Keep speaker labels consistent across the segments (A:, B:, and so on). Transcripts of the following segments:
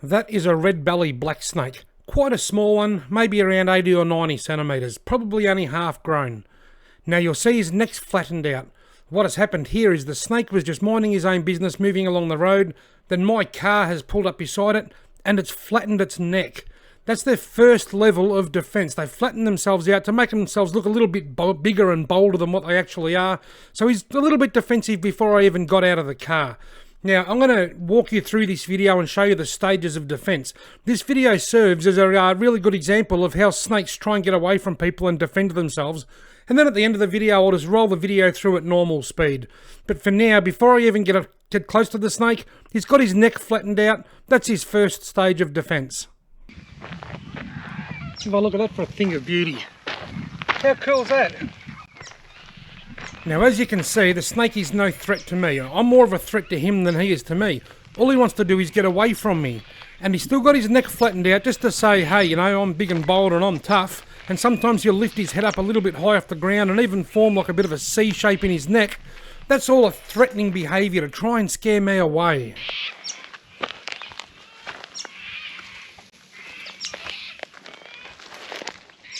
A: That is a red bellied black snake. Quite a small one, maybe around 80 or 90 centimetres, probably only half grown. Now you'll see his neck's flattened out. What has happened here is the snake was just minding his own business, moving along the road, then my car has pulled up beside it and it's flattened its neck. That's their first level of defence. They flatten themselves out to make themselves look a little bit bigger and bolder than what they actually are. So he's a little bit defensive before I even got out of the car. Now, I'm going to walk you through this video and show you the stages of defence. This video serves as a really good example of how snakes try and get away from people and defend themselves. And then at the end of the video, I'll just roll the video through at normal speed. But for now, before I even get close to the snake, he's got his neck flattened out. That's his first stage of defence. Let's have a look at that for a thing of beauty. How cool is that? Now, as you can see, the snake is no threat to me. I'm more of a threat to him than he is to me. All he wants to do is get away from me. And he's still got his neck flattened out just to say, hey, you know, I'm big and bold and I'm tough. And sometimes he'll lift his head up a little bit high off the ground and even form like a bit of a C shape in his neck. That's all a threatening behaviour to try and scare me away.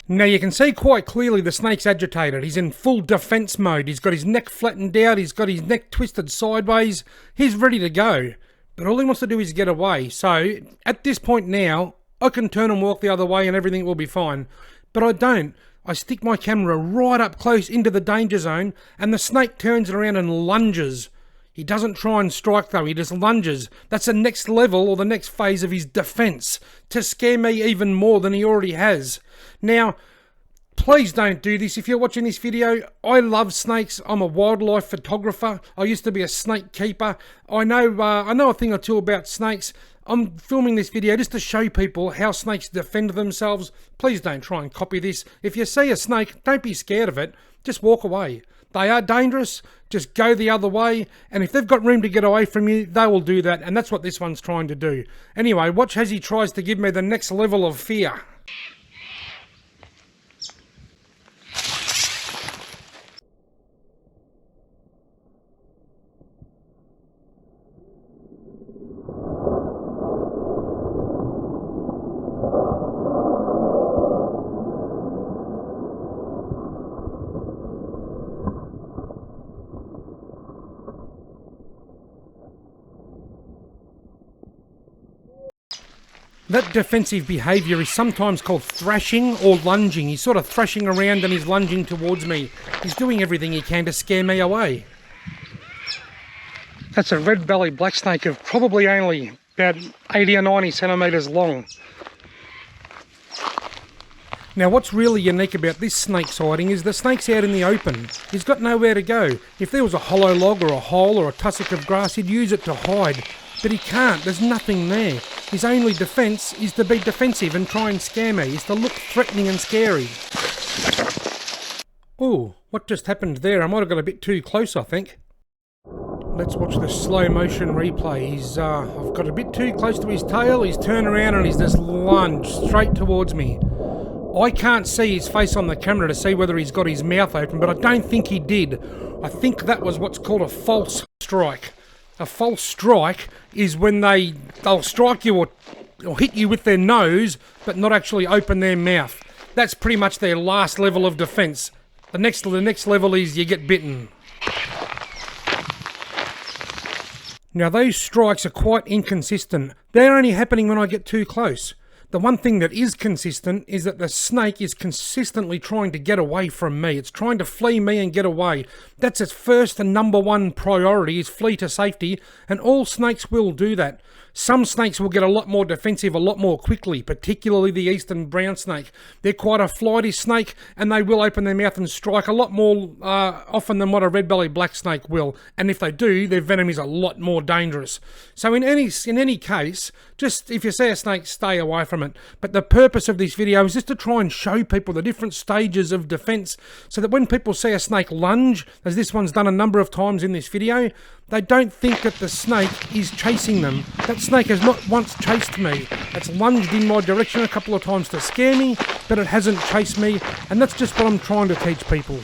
A: Now you can see quite clearly the snake's agitated. He's in full defence mode. He's got his neck flattened out. He's got his neck twisted sideways. He's ready to go. But all he wants to do is get away. So at this point now, I can turn and walk the other way and everything will be fine. But I don't. I stick my camera right up close into the danger zone and the snake turns around and lunges. He doesn't try and strike though, he just lunges. That's the next level or the next phase of his defence, to scare me even more than he already has. Now, please don't do this if you're watching this video. I love snakes. I'm a wildlife photographer. I used to be a snake keeper. I know a thing or two about snakes. I'm filming this video just to show people how snakes defend themselves. Please don't try and copy this. If you see a snake, don't be scared of it. Just walk away. They are dangerous, just go the other way, and if they've got room to get away from you, they will do that, and that's what this one's trying to do. Anyway, watch as he tries to give me the next level of fear. That defensive behaviour is sometimes called thrashing or lunging. He's sort of thrashing around and he's lunging towards me. He's doing everything he can to scare me away. That's a red bellied black snake of probably only about 80 or 90 centimetres long. Now what's really unique about this snake sighting is the snake's out in the open. He's got nowhere to go. If there was a hollow log or a hole or a tussock of grass, he'd use it to hide. But he can't, there's nothing there. His only defence is to be defensive and try and scare me, is to look threatening and scary. Ooh, what just happened there? I might have got a bit too close, I think. Let's watch the slow motion replay. I've got a bit too close to his tail, he's turned around and he's just lunged straight towards me. I can't see his face on the camera to see whether he's got his mouth open, but I don't think he did. I think that was what's called a false strike. A false strike is when they'll strike you or hit you with their nose, but not actually open their mouth. That's pretty much their last level of defence. The next level is you get bitten. Now those strikes are quite inconsistent. They're only happening when I get too close. The one thing that is consistent is that the snake is consistently trying to get away from me. It's trying to flee me and get away. That's its first and number one priority, is flee to safety, and all snakes will do that. Some snakes will get a lot more defensive a lot more quickly, particularly the eastern brown snake. They're quite a flighty snake and they will open their mouth and strike a lot more often than what a red-bellied black snake will. And if they do, their venom is a lot more dangerous. So in any case, just if you see a snake, stay away from it. But the purpose of this video is just to try and show people the different stages of defense so that when people see a snake lunge, as this one's done a number of times in this video, they don't think that the snake is chasing them. That snake has not once chased me. It's lunged in my direction a couple of times to scare me, but it hasn't chased me, and that's just what I'm trying to teach people.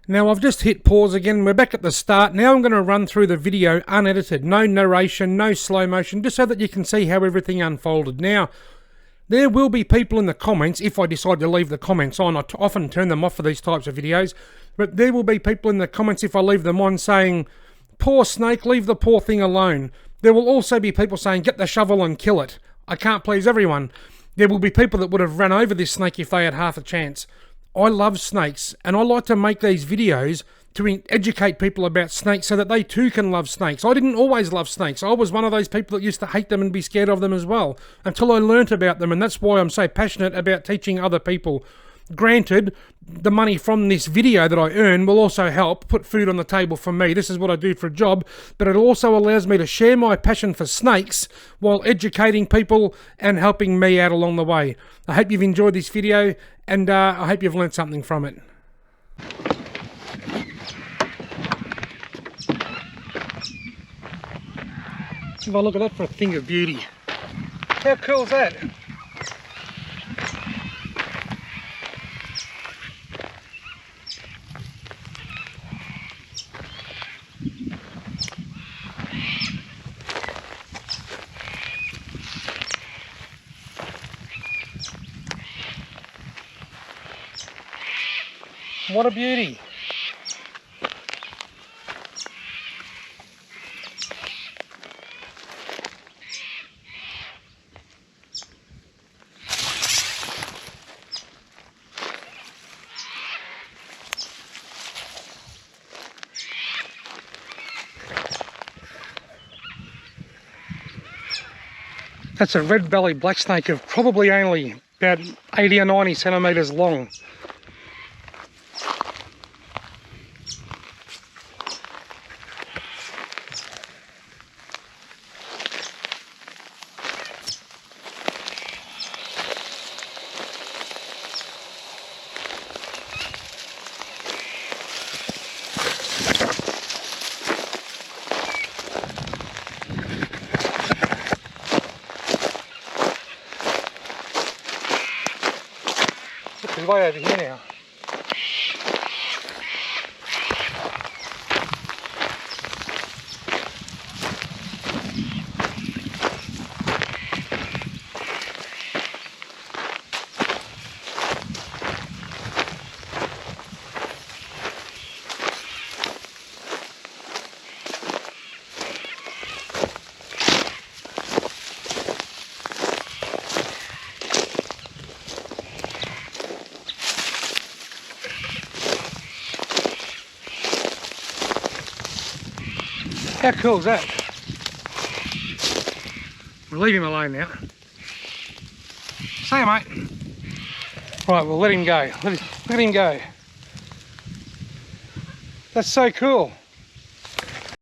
A: Now I've just hit pause again, we're back at the start. Now I'm going to run through the video unedited, no narration, no slow motion, just so that you can see how everything unfolded. Now, there will be people in the comments, if I decide to leave the comments on, I often turn them off for these types of videos, but there will be people in the comments, if I leave them on, saying, "Poor snake, leave the poor thing alone." There will also be people saying, "Get the shovel and kill it." I can't please everyone. There will be people that would have run over this snake if they had half a chance. I love snakes, and I like to make these videos to educate people about snakes so that they too can love snakes. I didn't always love snakes. I was one of those people that used to hate them and be scared of them as well, until I learnt about them, and that's why I'm so passionate about teaching other people. Granted, the money from this video that I earn will also help put food on the table for me. This is what I do for a job, but it also allows me to share my passion for snakes while educating people and helping me out along the way. I hope you've enjoyed this video, and I hope you've learnt something from it. Have a look at that for a thing of beauty. How cool is that? What a beauty. That's a red bellied black snake of probably only about 80 or 90 centimetres long. He's way over here now. How cool is that? We'll leave him alone now. See you, mate. Right, we'll let him go. Let him go. That's so cool.